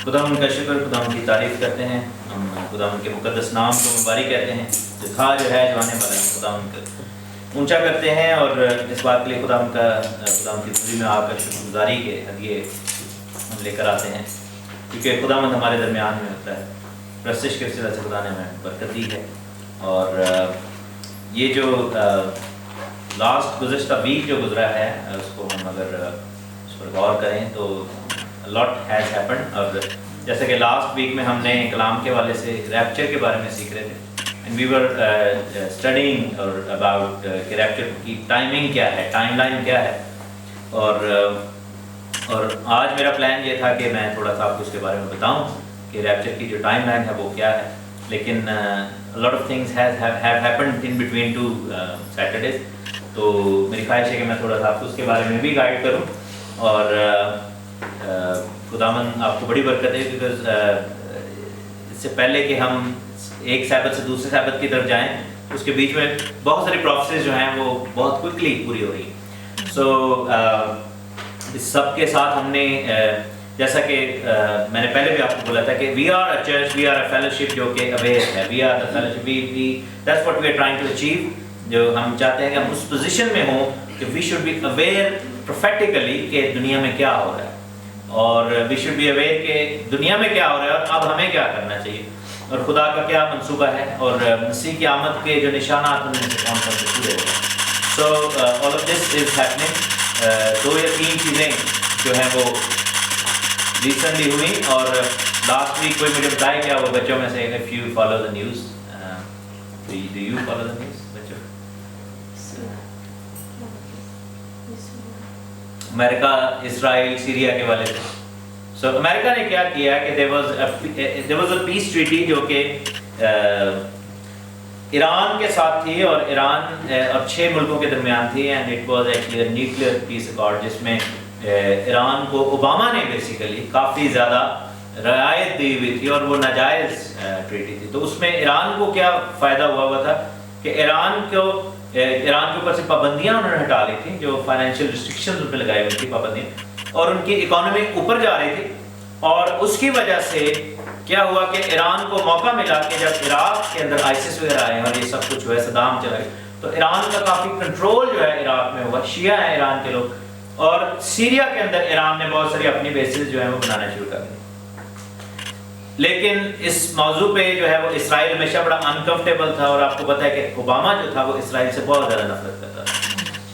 خداوند کا شکر، خداوند کی تعریف کرتے ہیں ہم، خداوند کے مقدس نام کو مبارک کہتے ہیں جو تھا، جو ہے، جو آنے والا ہے، خداوند کا اونچا کرتے ہیں، اور اس بات کے لیے خداوند کی حضوری میں آ کر شکر گزاری کے ہدیے ہم لے کر آتے ہیں، کیونکہ خداوند ہمارے درمیان میں ہوتا ہے۔ پرستش کے وسیلہ سے خدا نے ہمیں برکت دی ہے، اور یہ جو لاسٹ گزشتہ ویک جو گزرا ہے اس کو ہم اگر اس پر غور کریں تو لاٹ ہیز ہیپنڈ، اور جیسے کہ لاسٹ ویک میں ہم نے کلام کے حوالے سے ریپچر کے بارے میں سیکھ رہے تھے، اینڈ وی ور اسٹڈینگ اور اباؤٹ کہ ریپچر کی ٹائمنگ کیا ہے، ٹائم لائن کیا ہے، اور آج میرا پلان یہ تھا کہ میں تھوڑا سا آپ کو اس کے بارے میں بتاؤں کہ ریپچر کی جو ٹائم لائن ہے وہ کیا ہے، لیکن lot of things have happened in between two Saturdays, تو میری خواہش ہے کہ میں تھوڑا سا آپ کو اس کے بارے میں بھی گائیڈ کروں، اور خداوند آپ کو بڑی برکت ہے، بیکاز اس سے پہلے کہ ہم ایک سبت سے دوسرے سبت کی طرف جائیں اس کے بیچ میں بہت ساری پروسیس جو ہیں وہ بہت کوئکلی پوری ہو رہی ہیں۔ سو اس سب کے ساتھ ہم نے جیسا کہ میں نے پہلے بھی آپ کو بولا تھا کہ we are a church, we are a fellowship جو کہ اویئر ہے، we are the fellowship, that's what we are trying to achieve, جو ہم چاہتے ہیں کہ ہم اس پوزیشن میں ہوں کہ وی شوڈ بی اویئر پروفیٹیکلی کہ دنیا میں کیا ہو رہا ہے، اور وی شوڈ بی اویئر کہ دنیا میں کیا ہو رہا ہے اور اب ہمیں کیا کرنا چاہیے، اور خدا کا کیا منصوبہ ہے، اور مسیح کی آمد کے جو نشانات ان میں سے کون کون سے پورے ہو گئے۔ سو all of this is happening, 2 یا 3 چیزیں جو ہیں وہ ریسنٹلی ہوئی، اور لاسٹ ویک کوئی مجھے بتائے کیا وہ بچوں میں سے if you follow the news, do you follow the news بچوں؟ امریکہ اسرائیل سیریا کے والے سے، سو امریکہ نے کیا کیا کہ there was a peace treaty جو کہ ایران کے ساتھ تھی، اور ایران اور 6 ملکوں کے درمیان تھی، and it was actually a nuclear peace accord جس میں ایران کو اوباما نے بیسیکلی کافی زیادہ رعایت دی ہوئی تھی، اور وہ ناجائز ٹریٹی تھی۔ تو اس میں ایران کو کیا فائدہ ہوا تھا کہ ایران کے اوپر سے پابندیاں انہوں نے ہٹا لی تھیں، جو فائنینشیل ریسٹرکشنز ان پہ لگائی ہوئی تھی پابندیاں، اور ان کی اکانومی اوپر جا رہی تھی، اور اس کی وجہ سے کیا ہوا کہ ایران کو موقع ملا کہ جب عراق کے اندر آئیسس وغیرہ آئے اور یہ سب کچھ ہوا، صدام چلا گیا، تو ایران کا کافی کنٹرول جو ہے عراق میں ہوا، شیعہ ہیں ایران کے لوگ، اور سیریا کے اندر ایران نے بہت ساری اپنی بیسز جو ہیں وہ بنانا شروع کر دی۔ لیکن اس موضوع پہ جو ہے وہ اسرائیل ہمیشہ بڑا انکمفرٹیبل تھا، اور آپ کو پتہ ہے کہ اوباما جو تھا وہ اسرائیل سے بہت زیادہ نفرت کرتا تھا،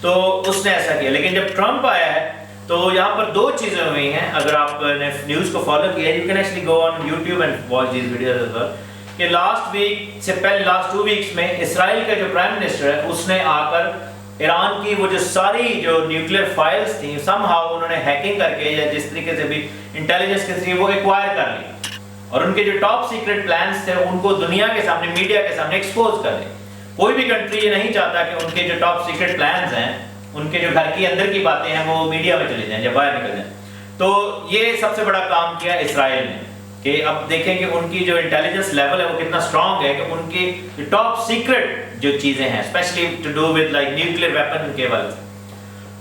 تو اس نے ایسا کیا۔ لیکن جب ٹرمپ آیا ہے تو یہاں پر 2 چیزیں ہوئی ہیں، اگر آپ نے نیوز کو فالو کیا ہے، you can actually go on YouTube and watch these videos as well, کہ لاسٹ ویک سے پہلے لاسٹ 2 ویکس میں اسرائیل کا جو پرائم منسٹر ہے اس نے آ کر ایران کی وہ جو ساری جو نیوکلیئر فائلز تھیں سم ہاؤ انہوں نے ہیکنگ کر کے یا جس طریقے سے بھی انٹیلیجنس کے ذریعے وہ ایکوائر کر لی، اور ان کے جو ٹاپ سیکرٹ پلانز تھے ان کو دنیا کے سامنے، میڈیا کے سامنے ایکسپوز کر دیں۔ کوئی بھی کنٹری یہ نہیں چاہتا کہ ان کے جو ٹاپ سیکرٹ پلانز ہیں، ان کے جو گھر کی اندر کی باتیں ہیں وہ میڈیا میں چلی جائیں یا باہر نکل جائیں۔ تو یہ سب سے بڑا کام کیا اسرائیل نے، کہ اب دیکھیں کہ ان کی جو انٹیلیجنس لیول ہے وہ کتنا اسٹرانگ ہے، کہ ان کی جو ٹاپ سیکرٹ جو چیزیں ہیں specially to do with like nuclear weapon کے والے،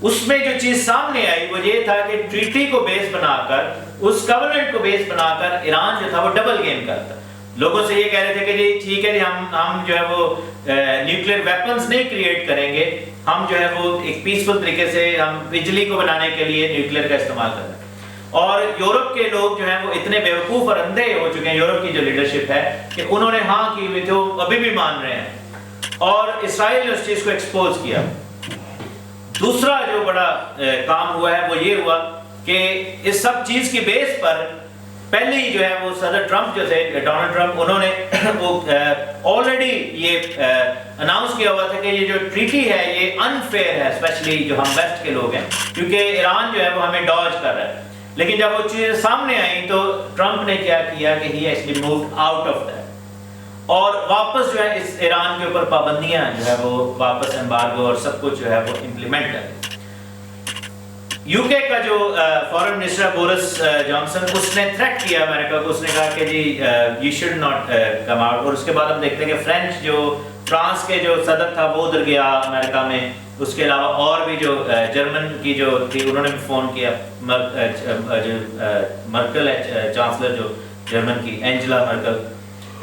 اس میں جو چیز سامنے آئی وہ یہ تھا کہ ٹریٹی کو بیس بنا کر، اس گورنمنٹ کو بیس بنا کر ایران جو تھا وہ ڈبل گیم کرتا، لوگوں سے یہ کہہ رہے تھے کہ جی ٹھیک ہے جی ہم جو ہے وہ نیوکلیئر ویپنز نہیں کریٹ کریں گے، ہم جو ہے وہ ایک پیسفل طریقے سے ہم بجلی کو بنانے کے لیے نیوکلیئر کا استعمال کریں۔ اور یورپ کے لوگ جو ہیں وہ اتنے بیوقوف اور اندھے ہو چکے ہیں، یورپ کی جو لیڈرشپ ہے، کہ انہوں نے ہاں کی ہوئی جو ابھی بھی مان رہے ہیں، اور اسرائیل نے اس چیز کو ایکسپوز کیا۔ دوسرا جو بڑا کام ہوا ہے وہ یہ ہوا کہ اس سب چیز کی بیس پر پہلے جو ہے وہ صدر ٹرمپ جو تھے، ڈونلڈ ٹرمپ، انہوں نے وہ آلریڈی یہ اناؤنس کیا ہوا تھا کہ یہ جو ٹریٹی ہے یہ انفیئر ہے، اسپیشلی جو ہم ویسٹ کے لوگ ہیں، کیونکہ ایران جو ہے وہ ہمیں ڈاج کر رہا ہے۔ لیکن جب وہ چیزیں سامنے آئیں تو ٹرمپ نے کیا کیا کہ ہی actually moved out of that, اور واپس جو ہے اس ایران کے اوپر پابندیاں جو ہے وہ واپس ایمبارگو اور سب کچھ جو ہے وہ امپلیمنٹ کر دی۔ یو کے کا جو فارن منسٹر بورس جانسن، اس نے تھریٹ کیا امریکہ کو، اس نے کہا کہ جی you should not come out, اور اس کے بعد ہم دیکھتے ہیں کہ فرینچ جو فرانس کے جو صدر تھا وہ ادھر گیا امریکہ میں. اس کے علاوہ اور بھی جو جرمن کی جو تھی انہوں نے بھی فون کیا. مرکل ہے چانسلر جو جرمن کی, اینجلا مرکل,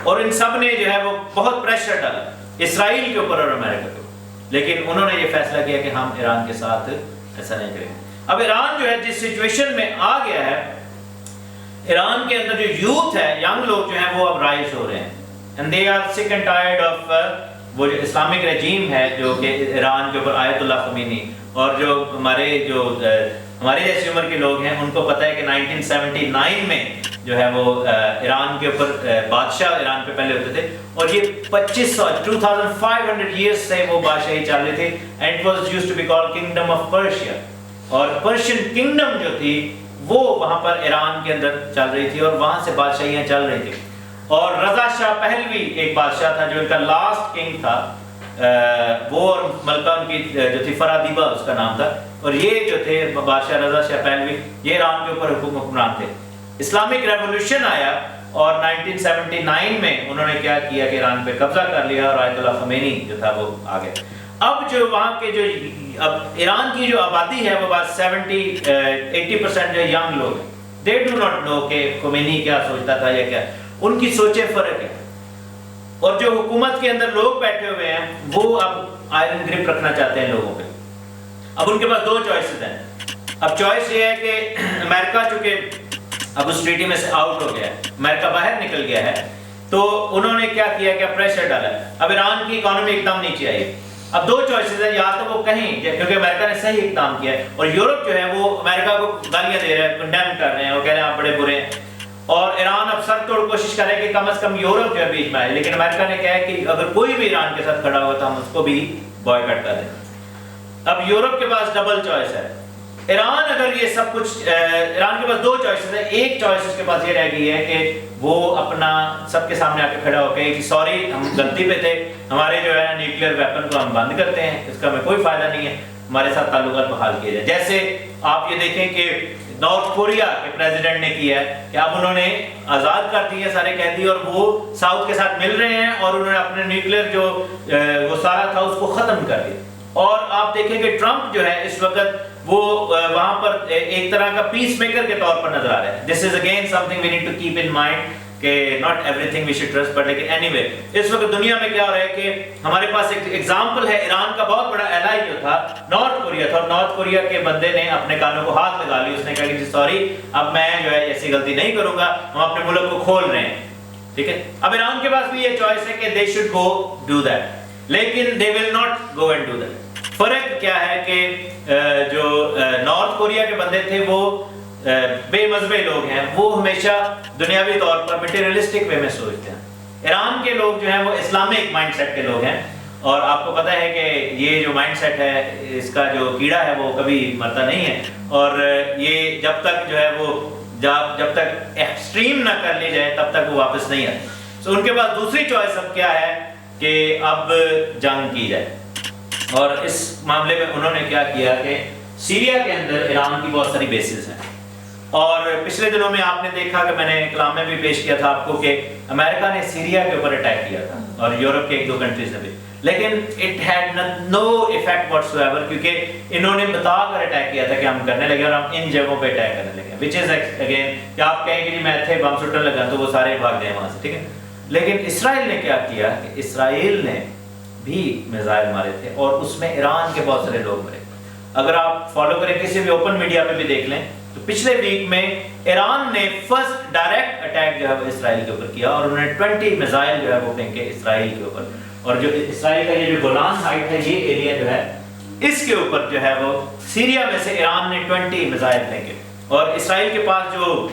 اور ان سب نے جو ہے وہ بہت پریشر ڈالا اسرائیل کے اوپر اور امریکہ کے اوپر. لیکن انہوں نے یہ فیصلہ کیا کہ ہم ایران کے ساتھ ایسا نہیں کریں. اب ایران جو ہے جس سچویشن میں آ گیا ہے, ایران کے اندر جو یوتھ ہے, ینگ لوگ جو ہیں وہ اب رائز ہو رہے ہیں. اینڈ دے آر سک اینڈ ٹائرڈ آف وہ جو اسلامک رجیم ہے جو کہ ایران کے اوپر آیت اللہ خمینی, اور جو ہمارے جیسی عمر کے لوگ ہیں ان کو پتہ ہے کہ 1979 میں جو ہے وہ ایران کے اوپر بادشاہ ایران پہ پہلے ہوتے تھے, اور یہ 2500 ایئرس سے وہ بادشاہی چل رہی تھی. And it was used to be called kingdom of Persia, اور پرشین کنگڈم جو تھی وہ وہاں پر ایران کے اندر چل رہی تھی, اور وہاں سے بادشاہیاں چل رہی تھیں. اور رضا شاہ پہلوی ایک بادشاہ تھا جو ان کا لاسٹ کنگ تھا, وہ اور ملکہ ان کی جو تھی فرادیبہ اس کا نام تھا, اور یہ جو تھے بادشاہ رضا شاہ پہلوی یہ ایران کے اوپر حکمران تھے. اسلامک ریولوشن آیا اور 1979 میں انہوں نے کیا کیا کہ ایران پہ قبضہ کر لیا, اور آیت اللہ خمینی جو تھا وہ آ گیا. اب جو وہاں کے جو اب ایران کی جو آبادی ہے وہ بات 70-80% جو ینگ لوگ ہیں. دے ڈو ناٹ نو کہ خمینی کیا سوچتا تھا یا کیا, ان کی سوچیں فرق ہے. اور جو حکومت کے اندر لوگ بیٹھے ہوئے ہیں وہ اب آئرن گرپ رکھنا چاہتے ہیں لوگوں پہ. اب ان کے پاس دو چوائسز ہیں. اب چوائس یہ ہے کہ امریکہ چونکہ اب اس ٹریٹی میں سے آؤٹ ہو گیا ہے, امریکہ باہر نکل گیا ہے, تو انہوں نے کیا کیا کہ پریشر ڈالا ہے. اب ایران کی اکانومی ایک دم نیچے آئی. اب دو چوائسز ہیں, یا تو وہ کہیں کیونکہ امریکہ نے صحیح اقدام کیا ہے, اور یورپ جو ہے وہ امریکہ کو گالیاں دے رہا ہے, کنڈیم کر رہے ہیں, وہ کہہ رہے ہیں آپ بڑے برے ہیں, اور ایران اب سر توڑ کوشش کرے کہ کم از کم یورپ جو ہے بیچ میں آئے. لیکن امریکہ نے کہا ہے کہ اگر کوئی بھی ایران کے ساتھ کھڑا ہوا تو ہم اس کو بھی بوائکاٹ کر دیں. اب یورپ کے پاس ڈبل چوائس ہے. ایران اگر یہ سب کچھ ایران کے پاس دو چوائسز ہیں. ایک چوائس اس کے پاس یہ رہ گئی ہے کہ وہ اپنا سب کے سامنے آ کے کھڑا ہو کے کہ سوری ہم غلطی پہ تھے, ہمارے جو ہے نیوکلیئر ویپن کو ہم بند کرتے ہیں, اس کا ہمیں کوئی فائدہ نہیں ہے, ہمارے ساتھ تعلقات بحال کیے جائیں. جیسے آپ یہ دیکھیں کہ نارتھ کوریا کے پریزیڈنٹ نے کیا ہے کہ اب انہوں نے آزاد کر دیے سارے قیدی, اور وہ ساؤتھ کے ساتھ مل رہے ہیں, اور انہوں نے اپنے نیوکلیئر جو وہ سارا تھا اس کو ختم کر دیا. اور آپ دیکھیں کہ ٹرمپ جو ہے اس وقت وہ وہاں پر ایک طرح کا پیس میکر کے طور پر نظر آ رہے ہیں. This is again something we need to keep in mind کہ not everything we should trust, but لیکن اینی وے اس وقت دنیا میں کیا ہو رہا ہے کہ ہمارے پاس ایک ایگزامپل ہے. ایران کا بہت بڑا ایلائی جو تھا نارتھ کوریا تھا, اور نارتھ کوریا کے بندے نے اپنے کانوں کو ہاتھ لگا لی. اس نے کہا کہ سوری اب میں جو ہے ایسی غلطی نہیں کروں گا, ہم اپنے ملک کو کھول رہے ہیں. ٹھیک ہے, اب ایران کے پاس بھی یہ چوائس ہے کہ they should go do that, لیکن they will not go and do that. فرق کیا ہے کہ جو نارتھ کوریا کے بندے تھے وہ بے مذہبی لوگ ہیں, وہ ہمیشہ دنیاوی طور پر مٹیریلسٹک وے میں سوچتے ہیں. ایران کے لوگ جو ہیں وہ اسلامک مائنڈ سیٹ کے لوگ ہیں, اور آپ کو پتہ ہے کہ یہ جو مائنڈ سیٹ ہے اس کا جو کیڑا ہے وہ کبھی مرتا نہیں ہے, اور یہ جب تک جو ہے وہ جب تک ایکسٹریم نہ کر لی جائے تب تک وہ واپس نہیں آتے. سو ان کے پاس دوسری چوائس اب کیا ہے کہ اب جنگ کی جائے. اور اس معاملے میں انہوں نے کیا کیا کہ سیریا کے اندر ایران کی بہت ساری بیسز ہیں, اور پچھلے دنوں میں آپ نے دیکھا کہ میں نے کلام میں بھی پیش کیا تھا آپ کو کہ امریکہ نے سیریا کے اوپر اٹیک کیا تھا, اور یورپ کے ایک دو کنٹریز نے بھی, لیکن it had no effect whatsoever, کیونکہ انہوں نے بتا کر اٹیک کیا تھا کہ ہم کرنے لگے اور ہم ان جگہوں پہ اٹیک کرنے لگے, وچ از اگین کہ آپ کہیں کہ جی میں تھے بم سٹنے لگا تو وہ سارے بھاگ جائیں وہاں سے. ٹھیک ہے, لیکن اسرائیل نے کیا کیا کہ اسرائیل نے بھی میزائل مارے تھے, اور اس میں ایران کے بہت سارے لوگ مرے. اگر آپ فالو کریں کسی بھی اوپن میڈیا پہ بھی دیکھ لیں تو پچھلے ویک میں ایران نے فرسٹ ڈائریکٹ اٹیک جو ہے وہ اسرائیل کے اوپر کیا, اور انہوں نے 20 میزائل جو ہے وہ پھینکے اسرائیل کے اوپر. اور جو اسرائیل کا یہ جو گولان ہائٹ ہے یہ ایریا جو ہے اس کے اوپر جو ہے وہ سیریا میں سے ایران نے 20 میزائل پھینکے. اور اسرائیل کے پاس جو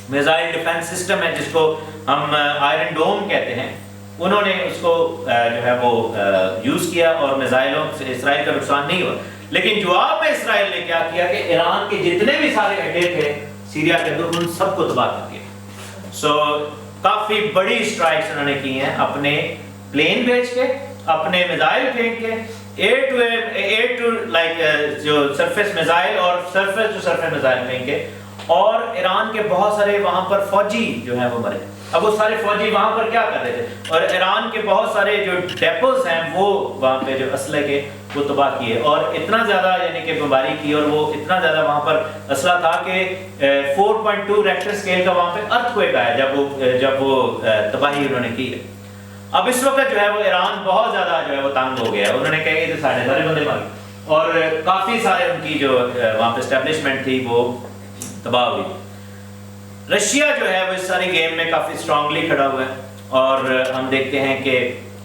میزائل ڈیفنس سسٹم ہے جس کو ہم آئرن ڈوم کہتے ہیں, انہوں نے اس کو جو ہے وہ یوز کیا, اور میزائلوں سے اسرائیل کا نقصان نہیں ہوا. لیکن جواب میں اسرائیل نے کیا کیا کہ ایران کے جتنے بھی سارے اڈے تھے سیریا کے اندر ان سب کو تباہ کر دیا. سو کافی بڑی اسٹرائکس انہوں نے کی ہیں, اپنے پلین بھیج کے, اپنے میزائل پھینک کے, ایئر ٹو لائک جو سرفیس میزائل اور سرفیس ٹو سرفیس میزائل پھینک کے, اور ایران کے بہت سارے وہاں پر فوجی جو ہیں وہ مرے. اب وہ سارے فوجی وہاں پر کیا کر رہے تھے, اور ایران کے بہت سارے جو ڈیپوز ہیں وہ وہاں پہ جو اسلحے کے وہ تباہ کیے, اور اتنا زیادہ یعنی کہ بمباری کی, اور وہ اتنا زیادہ وہاں پر اسلحہ تھا کہ 4.2 ریکٹر اسکیل کا وہاں پہ ارتھ کوئک آیا جب وہ تباہی انہوں نے کی ہے. اب اس وقت جو ہے وہ ایران بہت زیادہ جو ہے وہ تنگ ہو گیا ہے. انہوں نے کہا کہ سارے بندے مارے, اور کافی سارے ان کی جو وہاں پہ اسٹیبلشمنٹ تھی وہ تباہ ہوئی. رشیا جو ہے وہ اس ساری گیم میں کافی اسٹرانگلی کھڑا ہوا ہے, اور ہم دیکھتے ہیں کہ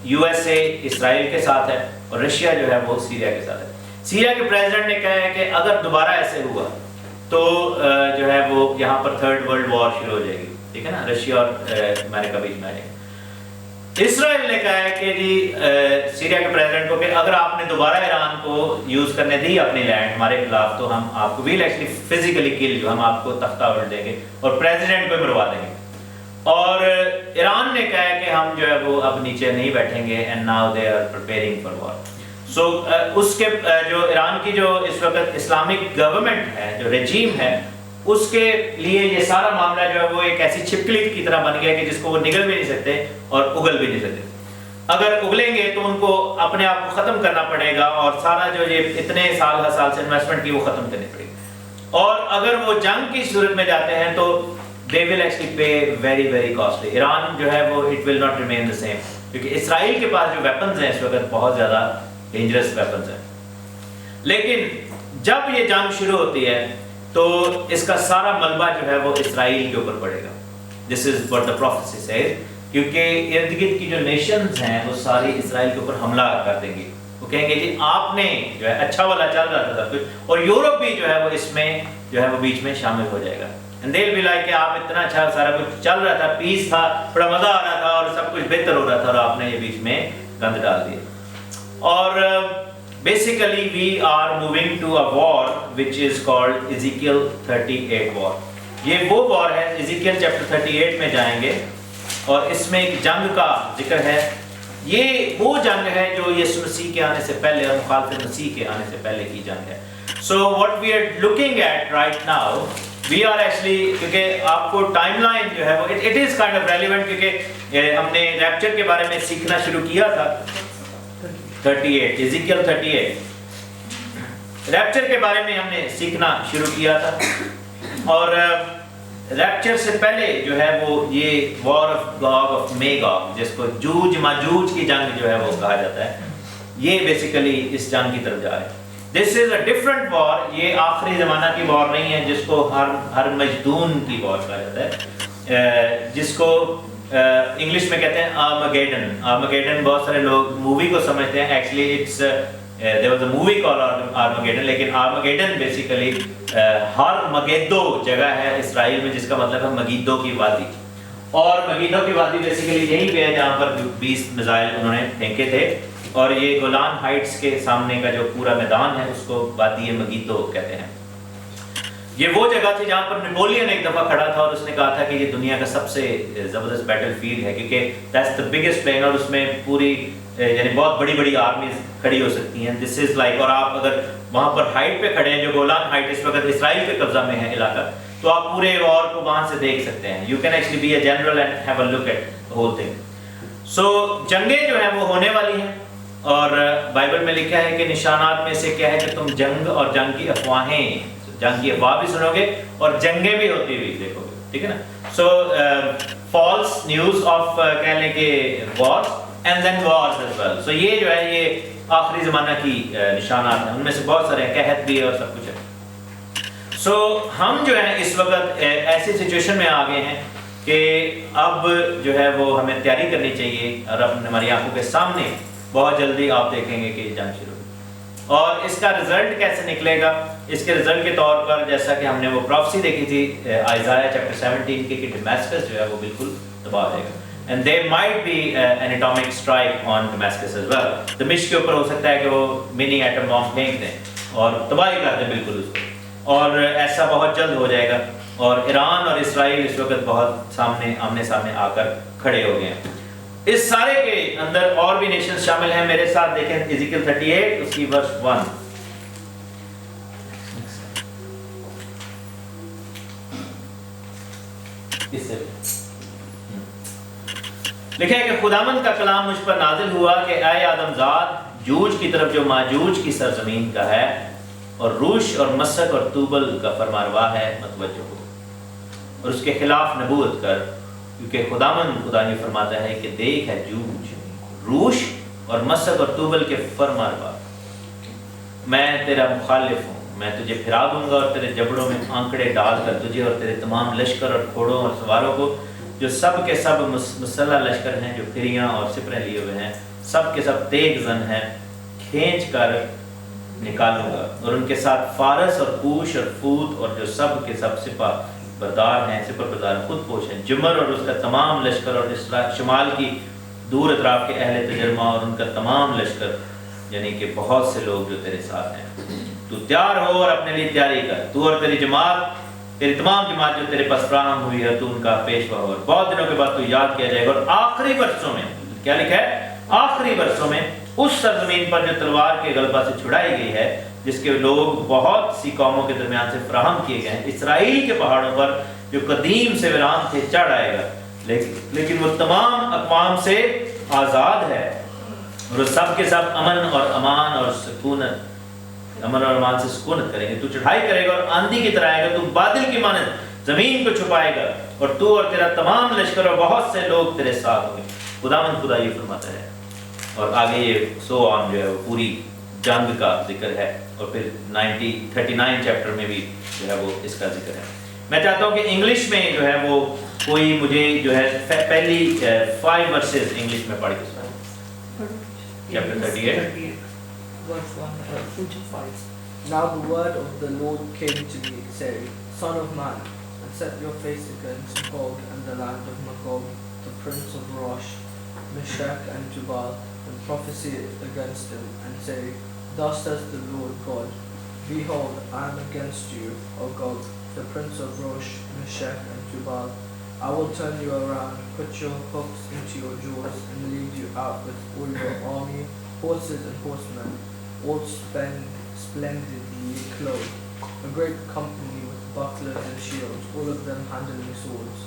یو ایس اے اسرائیل کے ساتھ ہے, اور رشیا جو ہے وہ سیریا کے ساتھ ہے. سیریا کے پریزیڈنٹ نے کہا ہے کہ اگر دوبارہ ایسے ہوا تو جو ہے وہ یہاں پر تھرڈ ورلڈ وار شروع ہو جائے گی, ٹھیک ہے نا, رشیا اور امریکہ بیچ میں آئے گا. اسرائیل نے کہا ہے کہ جی سیریا کے پریزیڈنٹ کو کہ اگر آپ نے دوبارہ ایران کو یوز کرنے دی اپنی لینڈ ہمارے خلاف تو ہم آپ کو ویل ایکچولی فزیکلی کل, جو ہم آپ کو تختہ الٹ دیں گے اور پریزیڈنٹ کو مروا دیں گے. اور ایران نے کہا ہے کہ ہم جو ہے وہ اب نیچے نہیں بیٹھیں گے, and now they are preparing for war. So اس کے جو ایران کی جو اس وقت اسلامک گورنمنٹ ہے, جو رجیم ہے, اس کے لیے یہ سارا معاملہ جو ہے وہ ایک ایسی چھپکلی کی طرح بن گیا کہ جس کو وہ نگل بھی نہیں سکتے اور اگل بھی نہیں سکتے. اگر اگلیں گے تو ان کو اپنے آپ کو ختم کرنا پڑے گا, اور سارا جو یہ اتنے سال سے انویسٹمنٹ کی وہ ختم کرنی پڑے گی. اور اگر وہ جنگ کی صورت میں جاتے ہیں تو they will actually pay very very costly. Iran جو ہے وہ it will not remain the same, کیونکہ اسرائیل کے پاس جو ویپنز ہیں اس وقت بہت زیادہ ڈینجرس ویپنز ہیں. لیکن جب یہ جنگ شروع ہوتی ہے تو اس کا سارا ملبہ جو ہے وہ اسرائیل کے اوپر پڑے گا. This is what the prophecy says, کیونکہ ارد گرد کی جو نیشنز ہیں وہ ساری اسرائیل کے اوپر حملہ کر دیں گی. وہ کہیں گے جی آپ نے جو ہے اچھا والا چل رہا تھا سب کچھ, اور یورپ بھی جو ہے وہ اس میں جو ہے وہ بیچ میں شامل ہو جائے گا. And they'll be like کہ آپ اتنا اچھا سارا کچھ چل رہا تھا, پیس تھا, بڑا مزہ آ رہا تھا, اور سب کچھ بہتر ہو رہا تھا, اور آپ نے یہ بیچ میں گند ڈال دیا. اور basically we are moving to a war which is called Ezekiel 38 war. یہ وہ وار ہے, Ezekiel chapter 38 میں جائیں گے, اور اس میں ایک جنگ کا ذکر ہے. یہ وہ جنگ ہے جو یسوع مسیح کے آنے سے پہلے اور مخالف مسیح کے آنے سے پہلے کی جنگ ہے. So what we are looking at right now, we are actually, کیونکہ آپ کو ٹائم لائن جو ہے وہ it is kind of relevant, کیونکہ ہم نے ریپچر کے بارے میں سیکھنا شروع کیا تھا. 38 Ezekiel 38 ریپچر کے بارے میں ہم نے سیکھنا شروع کیا تھا, اور ریپچر سے پہلے جو ہے وہ یہ وار آف گاگ آف میگاگ, جس کو جوج ماجوج کی جنگ جو ہے وہ کہا جاتا ہے, یہ بیسیکلی اس جنگ کی طرف جا رہا ہے. This is a different war. یہ آخری زمانہ کی وار نہیں ہے جس کو ہر مجدون کی وار کہا جاتا ہے, جس کو انگلش میں کہتے ہیں آرمگیڈن. آرمگیڈن بہت سارے لوگ مووی کو سمجھتے ہیں, actually it's there was a movie called Armageddon, لیکن آرمگیڈن بیسیکلی ہر مگیدو جگہ ہے اسرائیل میں, جس کا مطلب ہے مگیدو کی وادی. اور مگیدو کی وادی بیسیکلی یہی پہ ہے جہاں پر 20 میزائل انہوں نے پھینکے تھے, اور یہ گولان ہائٹس کے سامنے کا جو پورا میدان ہے اس کو وادی مگیدو کہتے ہیں. یہ وہ جگہ تھی جہاں پر نیپولین ایک دفعہ کھڑا تھا, اور اس نے کہا تھا کہ یہ دنیا کا سب سے زبردست بیٹل فیلڈ ہے, کیونکہ دیٹس the biggest plane, اور اس میں پوری یعنی بہت بڑی بڑی آرمیز کھڑی ہو سکتی ہیں. دس از لائک, اور آپ اگر وہاں پر ہائٹ پہ کھڑے ہیں, جو گولان ہائٹ اس وقت اسرائیل کے قبضہ میں ہے علاقہ, تو آپ پورے وار کو وہاں سے دیکھ سکتے ہیں. You can actually be a general and have a look at the whole thing. So جنگیں جو ہیں وہ ہونے والی ہیں, اور بائبل میں لکھا ہے کہ نشانات میں سے کیا ہے کہ تم جنگ اور جنگ کی افواہیں, جنگ کی افواہ بھی سنو گے اور جنگیں بھی ہوتی ہوئی دیکھو گے, ٹھیک ہے نا. سو فالس نیوز آف کہہ لیں کہ wars and then wars as well. So یہ جو ہے یہ آخری زمانہ کی نشانات ہیں, ان میں سے بہت سارے قحط بھی ہے اور سب کچھ ہے. سو ہم جو ہے اس وقت ایسی سچویشن میں آ گئے ہیں کہ اب جو ہے وہ ہمیں تیاری کرنی چاہیے, اور ہماری آنکھوں کے سامنے بہت جلدی آپ دیکھیں گے کہ یہ جنگ شروع. اور اس کا رزلٹ کیسے نکلے گا؟ اس کے رزلٹ کے طور پر جیسا کہ ہم نے وہ پروفیسی دیکھی تھی آئزایا چیپٹر 17 کی, کہ ڈیماسکس جو ہے وہ بالکل تباہ ہو جائے گا. And there might be an atomic strike on Damascus as well. دمشق کے اوپر ہو سکتا ہے کہ وہ منی ایٹم بام پھینک دیں اور تباہی کر دیں بالکل اس کو, اور ایسا بہت جلد ہو جائے گا. اور ایران اور اسرائیل اس وقت بہت آمنے سامنے آ کر کھڑے ہو گئے ہیں. اس سارے کے اندر اور بھی نیشنز شامل ہیں. میرے ساتھ دیکھیں ایزیکیل 38 اس کی ورس 1. اس سے لکھا ہے کہ خداوند کا کلام مجھ پر نازل ہوا کہ اے آدم زاد، جوج کی طرف جو ماجوج کی سرزمین کا ہے اور روش اور مسک اور توبل کا فرمانروا ہے متوجہ ہو اور اس کے خلاف نبوت کر، کیونکہ خداوند خدا یہ فرماتا ہے کہ دیکھ ہے جوج، روش اور مسک اور توبل کے فرمانروا، میں تیرا مخالف ہوں، میں تجھے پھرا دوں گا اور تیرے جبڑوں میں آنکڑے ڈال کر تجھے اور تیرے تمام لشکر اور گھوڑوں اور سواروں کو، جو سب کے سب مسلح لشکر ہیں، جو پھریاں اور سپریں لیے ہوئے ہیں، سب کے سب تیز زن ہیں، کھینچ کر نکالوں گا، اور ان کے ساتھ فارس اور کوش اور فوت اور جو سب کے سب سپہ بردار ہیں، سپر بردار خود پوش ہیں، جمر اور اس کا تمام لشکر اور شمال کی دور اطراف کے اہل تجرمہ اور ان کا تمام لشکر، یعنی کہ بہت سے لوگ جو تیرے ساتھ ہیں، تو تیار ہو اور اپنے لیے تیاری کر، تو اور تیری جماعت، تیری تمام جماعت جو تیرے پاس فراہم ہوئی ہے، تو ان کا پیشوا ہو، اور بہت دنوں کے بعد تو یاد کیا جائے گا، اور آخری برسوں میں کیا لکھا ہے؟ آخری برسوں میں اس سرزمین پر جو تلوار کے غلبہ سے چھڑائی گئی ہے، جس کے لوگ بہت سی قوموں کے درمیان سے فراہم کیے گئے ہیں، اسرائیل کے پہاڑوں پر جو قدیم سے ویران تھے چڑھ آئے گا، لیکن وہ تمام اقوام سے آزاد ہے، اور وہ سب کے سب امن اور امان اور سکونت، امن اور امان سے سکونت کریں گے۔ تو چڑھائی کرے گا اور آندھی کی طرح آئے گا، تو بادل کی مانند زمین کو چھپائے گا، اور تو اور تیرا تمام لشکر اور بہت سے لوگ تیرے ساتھ ہوں گے۔ خداوند خدا یہ فرماتا ہے، اور آگے یہ سو آن جو ہے وہ پوری جنگ کا ذکر ہے، اور پھر 39 چیپٹر میں بھی جو ہے وہ اس کا ذکر ہے۔ میں چاہتا ہوں کہ انگلش میں جو ہے وہ کوئی مجھے جو ہے پہلی 5 ورسز انگلش میں پڑھ کے سنائے۔ Chapter 38 verse 1 to 5. Now the word of the Lord came to me, saying, Son of man, and set your face against Gog and the land of Magog, the prince of Rosh, Meshach and Tubal, and prophesy against him, and say, Thus says the Lord God, Behold, I am against you, O Gog, the prince of Rosh, Meshach and Tubal. I will turn you around, put your hooks into your jaws, and lead you out with all your army, horses and horsemen, all splendidly clothed, a great company with bucklers and shields, all of them handling swords.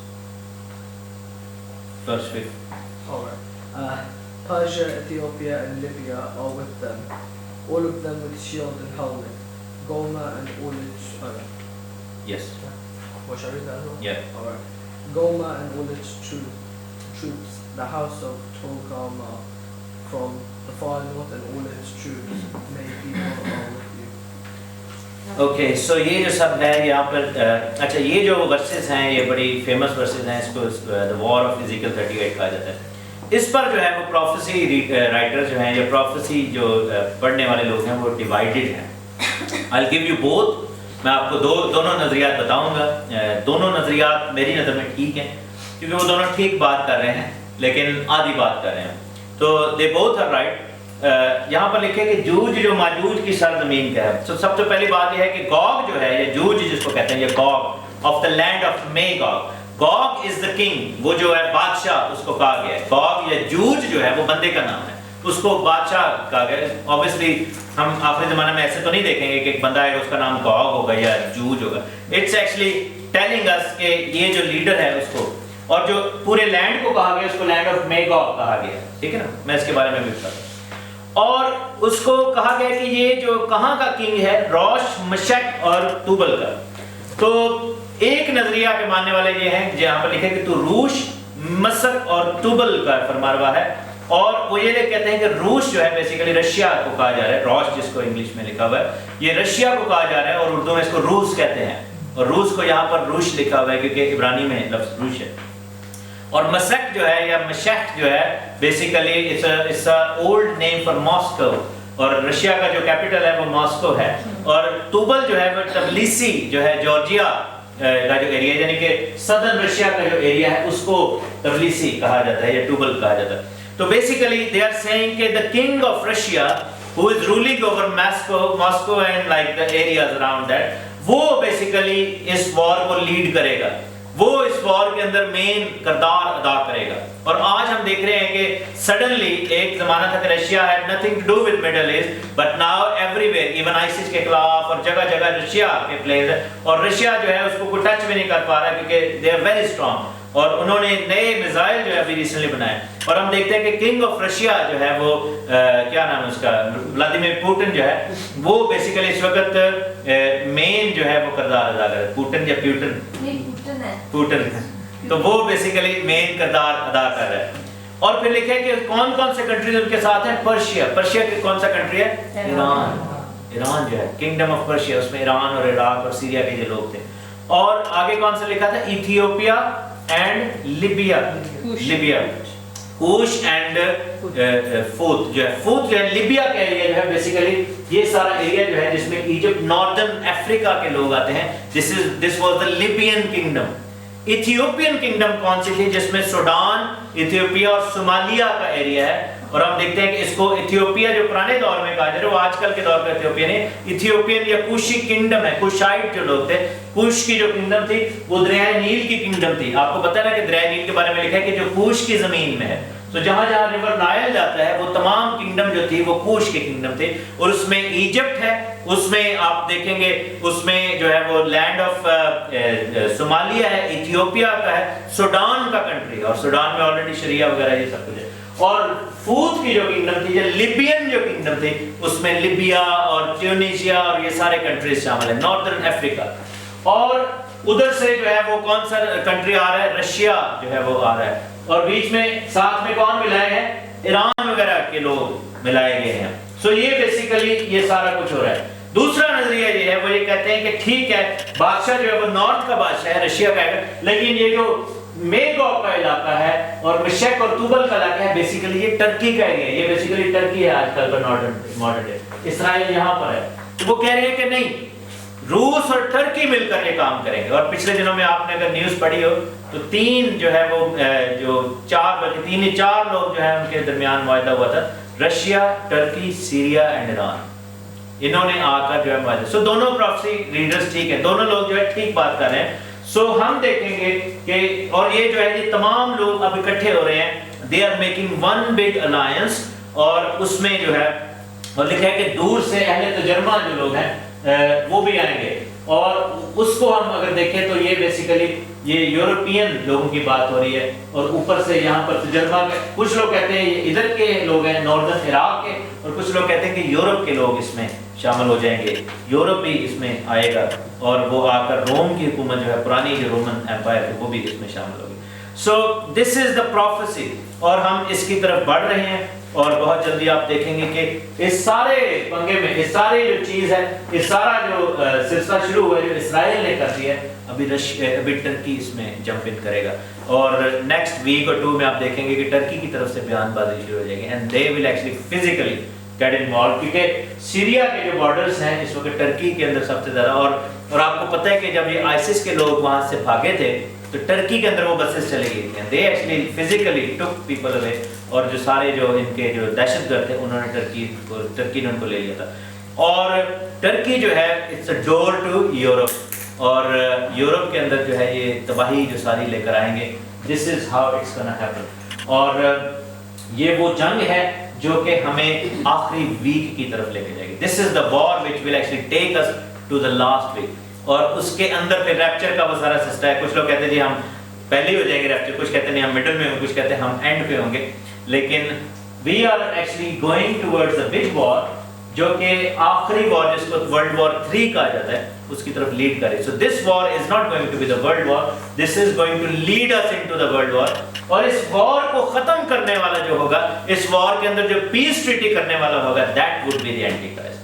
Verse 5. All right. Persia, Ethiopia, and Libya are with them, all of them with shield and helmet. Gomer and all its Yes. What shall I read that as well? Yeah. All right. Gomer and all its troops, the house of Togarmah from the far north, and all its troops, may people are with you. Okay, so یہ جو سب ہے یہاں پر اچھا یہ جو versus ہیں یہ بڑی فیمس ورسز ہیں، اس کو The War of Ezekiel 38 کہا جاتا ہے۔ اس پر جو ہے وہ پروفیسی رائٹر جو ہیں یا پروفیسی جو پڑھنے والے لوگ ہیں وہ ڈیوائیڈڈ ہیں۔ I'll give you both، میں آپ کو دونوں نظریات بتاؤں گا۔ دونوں نظریات میری نظر میں ٹھیک ہیں، کیونکہ وہ دونوں ٹھیک بات کر رہے ہیں لیکن آدھی بات کر رہے ہیں، تو they both are right۔ یہاں پر لکھے کہ جوج جو ماجوج کی سرزمین کا ہے، سب سے پہلی بات یہ ہے کہ گوگ جو ہے یا جوج جس کو کہتے ہیں، یہ Gog of the land of Magog, Gog is the king, وہ جو ہے بادشاہ اس کو کہا گیا ہے۔ گوگ یا جوج جو ہے وہ بندے کا نام ہے، اس کو بادشاہ کہا گیا ہے۔ اوبیسلی ہم آخری زمانے میں ایسے تو نہیں دیکھیں گے کہ ایک بندہ ہے اس کا نام گوگ ہوگا یا جوج ہوگا۔ اٹس ایکچولی ٹیلنگ اس کہ یہ جو لیڈر ہے اس کو، اور جو پورے لینڈ کو کہا گیا اس کو لینڈ آف میگوگ کہا گیا، ٹھیک ہے نا، میں اس کے بارے میں بھی بتا دوں۔ اور اس کو کہا گیا کہ یہ جو کہاں کا کنگ ہے، روش، مشک اور توبل کا۔ تو ایک نظریہ کے ماننے والے یہ ہیں جہاں پر لکھے کہ تو روش، مسک اور توبل کا فرمانروا ہے، اور وہ یہ کہتے ہیں کہ روش جو ہے بیسیکلی رشیا کو کہا جا رہا ہے، روش جس کو انگلش میں لکھا ہوا ہے یہ رشیا کو کہا جا رہا ہے، اور اردو میں اس کو روس کہتے ہیں، اور روس کو یہاں پر روش لکھا ہوا ہے کیونکہ عبرانی میں لفظ روش ہے۔ اور مسک جو ہے یا مشک جو ہے basically it's a old name for Moscow, اور رشیا کا جو کیپٹل ہے وہ ماسکو ہے۔ اور توبل جو ہے وہ تبلیسی جو ہے جارجیا کا جو ایریا یعنی کہ سدرن رشیا کا جو ایریا ہے اس کو تبلیسی کہا جاتا ہے یا توبل کہا جاتا ہے۔ تو بیسیکلی دے آر سیئنگ کہ the king of Russia who is ruling over Moscow and like the areas around that، وہ بیسیکلی اس وار کو لیڈ کرے گا، وہ اس وار کے اندر مین کردار ادا کرے گا. اور آج ہم دیکھ رہے ہیں کہ سڈنلی ایک زمانہ تھا کہ Russia had nothing to do with Middle East, but now everywhere, even ISIS کے خلاف اور جگہ جگہ رشیا کے پلیز ہے, اور رشیا جو ہے اس کو کوئی ٹچ بھی نہیں کر پا رہا کیونکہ they are very strong, اور انہوں نے نئے میزائل جو ہے ابھی ریسنٹلی بنائے. اور ہم دیکھتے ہیں کہ کنگ آف رشیا جو ہے وہ کیا نام ہے اس کا, ولادیمیر پوٹن جو ہے, وہ بیسیکلی اس وقت مین جو ہے وہ کردار ادا کر رہا ہے. پوٹن یا پوٹن, تو وہ بیسیکلی مین کردار ادا کر رہا ہے. اور پھر لکھا ہے کہ کون کون سے کنٹریز ان کے ساتھ ہیں. پرشیا کی کون سا کنٹری ہے؟ ایران جو ہے, کنگڈم آف پرشیا, اس میں ایران اور عراق اور سیریا کے جو لوگ تھے. اور آگے کون سا لکھا تھا؟ Ethiopia and Libya, Kosha and فوت جو ہے, فوت جو ہے لیبیا کا ایریا جو ہے, بیسیکلی یہ سارا ایریا جو ہے جس میں ایجپٹ, ناردرن افریقہ کے لوگ آتے ہیں. This was the Libyan kingdom. Ethiopian kingdom کون سی تھی؟ جس میں سوڈان, ایتھیوپیا اور صومالیہ کا ایریا ہے. اور ہم دیکھتے ہیں کہ اس کو ایتھیوپیا جو پرانے دور میں کہا جاتا ہے, وہ آج کل کے دور کا ایتھیوپیا نہیں, ایتھیوپین یا کوشی کنگڈم ہے. کوشائٹ جو لوگ تھے, کوش کی جو کنگڈم تھی وہ دریائے نیل کی کنگڈم تھی. آپ کو پتہ ہے نا کہ دریائے نیل کے بارے میں لکھا ہے کہ جو کوش کی زمین میں ہے, تو جہاں جہاں ریور نائل جاتا ہے وہ تمام کنگڈم جو تھی وہ کوش کی کنگڈم تھی. اور اس میں ایجپٹ ہے, اس میں آپ دیکھیں گے اس میں جو ہے وہ لینڈ آف صومالیہ ہے, ایتھیوپیا کا ہے, سوڈان کا کنٹری, اور سوڈان میں آلریڈی شریعہ وغیرہ یہ سب کچھ ہے. اور فوت کی جو کنگڈم تھی, جو لیبین جو کنگڈم تھی, اس میں لیبیا اور ٹیونیشیا اور یہ سارے کنٹریز شامل ہیں, ناردرن افریقہ. اور ادھر سے جو ہے وہ کون سا کنٹری آ رہا ہے؟ رشیا جو ہے وہ آ رہا ہے. اور بیچ میں ساتھ میں کون ملائے ہیں؟ ایران وغیرہ کے لوگ ملائے گئے ہیں. سو یہ بیسیکلی یہ سارا کچھ ہو رہا ہے. دوسرا نظریہ یہ ہے, وہ یہ کہتے ہیں کہ ٹھیک ہے بادشاہ جو ہے وہ نارتھ کا بادشاہ ہے, رشیا کا ہے, لیکن یہ جو میگوگ کا علاقہ ہے اور مشک اور توبل کا علاقہ ہے, بیسیکلی یہ ٹرکی کا ایریا ہے. یہ بیسیکلی ٹرکی ہے آج کل کا ماڈرن ڈے, اسرائیل یہاں پر ہے. تو وہ کہہ رہے ہیں کہ نہیں, روس اور ٹرکی مل کر یہ کام کریں گے. اور پچھلے دنوں میں آپ نے اگر نیوز پڑھی ہو تو تین جو ہے وہ جو چار لوگ جو ہیں ان کے درمیان معاہدہ ہوا تھا, Russia, Turkey, Syria and Iran. انہوں نے آ کر جو ہے معاہدہ, سو دونوں پروفیسی ریڈرز ٹھیک ہے, دونوں لوگ جو ہے ٹھیک بات کر رہے ہیں. سو ہم دیکھیں گے کہ, اور یہ جو ہے یہ تمام لوگ اب اکٹھے ہو رہے ہیں, they are making one big alliance. اور اس میں جو ہے اور لکھا ہے کہ دور سے اہل تجربہ جو لوگ ہیں وہ بھی آئیں گے. اور اس کو ہم اگر دیکھیں تو یہ بیسیکلی یہ یورپین لوگوں کی بات ہو رہی ہے. اور اوپر سے یہاں پر تجربہ کے کچھ لوگ کہتے ہیں یہ ادھر کے لوگ ہیں, ناردرن عراق کے, اور کچھ لوگ کہتے ہیں کہ یورپ کے لوگ اس میں شامل ہو جائیں گے. یورپ بھی اس میں آئے گا, اور وہ آ کر روم کی حکومت جو ہے, پرانی جو رومن ایمپائر ہے, وہ بھی اس میں شامل ہوگی. سو دس از دا پروفیسی, اور ہم اس کی طرف بڑھ رہے ہیں. اور بہت جلدی آپ دیکھیں گے کہ اس سارے پنگے میں, اس سارے جو چیز ہے, اس سارا جو سلسلہ شروع ہوا ہے جو اسرائیل نے کر دیا ہے, ابھی ٹرکی اس میں جمپ ان کرے گا. اور نیکسٹ ویک اور 2 میں آپ دیکھیں گے کہ ٹرکی کی طرف سے بیان بازی شروع ہو جائے گی, and they will actually physically get involved, کیونکہ سیریا کے جو بارڈرز ہیں اس وقت ٹرکی کے اندر سب سے زیادہ. اور آپ کو پتہ ہے کہ جب یہ آئسس کے لوگ وہاں سے بھاگے تھے تو ٹرکی کے اندر وہ بسز چلے گئی تھیں. They actually physically took people away, اور جو سارے جو ان کے جو دہشت گرد تھے انہوں نے ٹرکی نے ان کو لے لیا تھا. اور ٹرکی جو ہے it's a door to Europe, اور یورپ کے اندر جو ہے یہ تباہی جو ساری لے کر آئیں گے. This is how it's gonna happen. اور یہ وہ جنگ ہے جو کہ ہمیں آخری ویک کی طرف لے کے جائے گی. This is the war which will actually take us to the last week. اور اس کے اندر پھر ریپچر کا وہ سارا سسٹم ہے. کچھ لوگ کہتے ہیں جی ہم پہلے ہی ہو جائیں گے ریپچر, کچھ کہتے ہیں نہیں ہم مڈل میں ہوں گے, کچھ کہتے ہیں ہم اینڈ پہ ہوں گے. لیکن we are actually going towards the big war, جو کہ آخری وار جس کو ورلڈ وار 3 کہا جاتا ہے, اس کی طرف لیڈ کرے. So this war is not going to be the world war, this is going to lead us into the world war. اور اس وار کو ختم کرنے والا جو ہوگا, اس وار کے اندر جو پیس ٹریٹی کرنے والا ہوگا, that would be the antichrist.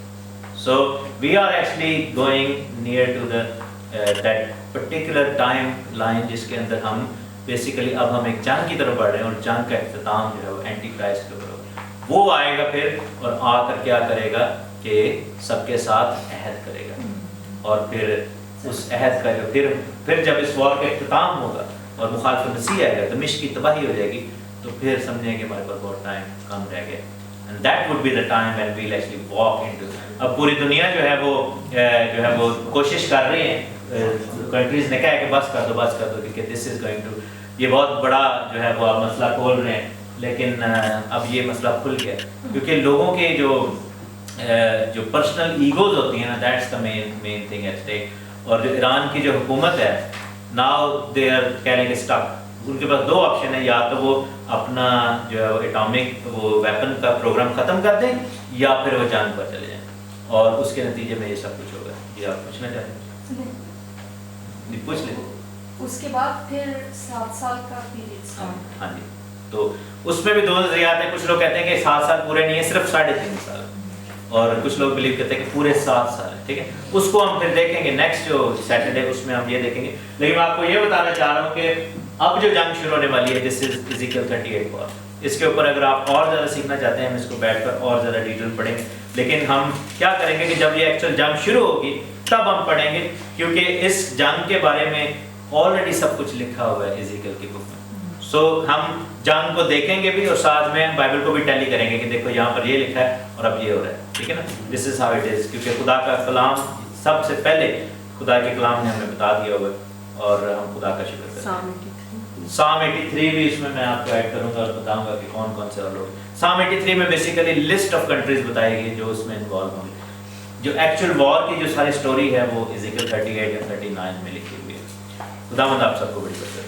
So we are actually going near to the that particular time line جس کے اندر ہم بیسیکلی اب ہم ایک جنگ کی طرف بڑھ رہے ہیں, اور جنگ کا اختتام جو ہے وہ اینٹی کرائسٹ کے اوپر ہوگا. وہ آئے گا پھر, اور آ کر کیا کرے گا کہ سب کے ساتھ عہد کرے گا. اور پھر اس عہد کا جو پھر جب اس وار کا اختتام ہوگا اور مخالف مسیح آئے گا, دمشق کی تباہی ہو جائے گی, تو پھر سمجھیں کہ ہمارے پاس بہت ٹائم کم رہ گیا. And that would be the time when we'll actually walk into. اب پوری دنیا جو ہے وہ کوشش کر رہی ہے کنٹریز نے کہا ہے کہ بس کر دو کیونکہ دس از گوئنگ ٹو، یہ بہت بڑا جو ہے وہ آپ مسئلہ کھول رہے ہیں، لیکن اب یہ مسئلہ کھل گیا کیونکہ لوگوں کے جو پرسنل ایگوز ہوتی ہیں نا، that's the main thing at stake. اور جو ایران کی جو حکومت ہے now they are carrying stick. ان کے پاس 2 آپشن ہیں، یا تو وہ اپنا جو ہے وہ اٹامک وہ ویپن کا پروگرام ختم کر دیں یا پھر وہ جنگ پر چلے جائیں، اور اس کے نتیجے میں یہ سب کچھ ہوگا. یہ آپ پوچھنا چاہیں گے؟ پوچھ لیں. اس کے بعد پھر 7 سال کا پیریڈ. ہاں جی، تو اس میں بھی 2 نظریات ہیں. کچھ لوگ کہتے ہیں کہ 7 سال پورے نہیں ہیں، صرف 3.5 سال، اور کچھ لوگ بلیو کرتے ہیں کہ پورے 7 سال ہیں. ٹھیک ہے، اس کو ہم پھر دیکھیں گے نیکسٹ جو سیٹرڈے، اس میں ہم یہ دیکھیں گے. لیکن میں آپ کو یہ بتانا چاہ رہا ہوں کہ اب جو جنگ شروع ہونے والی ہے، دس از ایزیکیل 38 وار. اس کے اوپر اگر آپ اور زیادہ سیکھنا چاہتے ہیں، ہم اس کو بیٹھ کر اور زیادہ ڈیٹیل پڑھیں گے. لیکن ہم کیا کریں گے کہ جب یہ ایکچوئل جنگ شروع ہوگی تب ہم پڑھیں گے، کیونکہ اس جنگ کے بارے میں آلریڈی سب کچھ لکھا ہوا ہے ایزیکیل کی بک میں. سو ہم جنگ کو دیکھیں گے بھی، اور ساتھ میں بائبل کو بھی ٹیلی کریں گے کہ دیکھو یہاں پر یہ لکھا ہے اور اب یہ ہو رہا ہے. ٹھیک ہے نا، دس از ہاؤ اٹ از. کیونکہ خدا کا کلام سب سے پہلے خدا کے کلام نے ہمیں بتا دیا ہوگا، اور ہم خدا کا شکر کرتے ہیں. Psalm 83 بھی اس میں میں آپ کو ایڈ کروں گا اور بتاؤں گا کہ کون کون سے اور لوگ. Psalm 83 میں بیسیکلی لسٹ آف کنٹریز بتائی گئی جو اس میں انوالو ہوں گے. جو ایکچوئل وار کی جو ساری سٹوری ہے وہ ایزیکیل 38 یا 39 میں لکھی ہوئی ہے. خداوند آپ سب کو بڑی برکت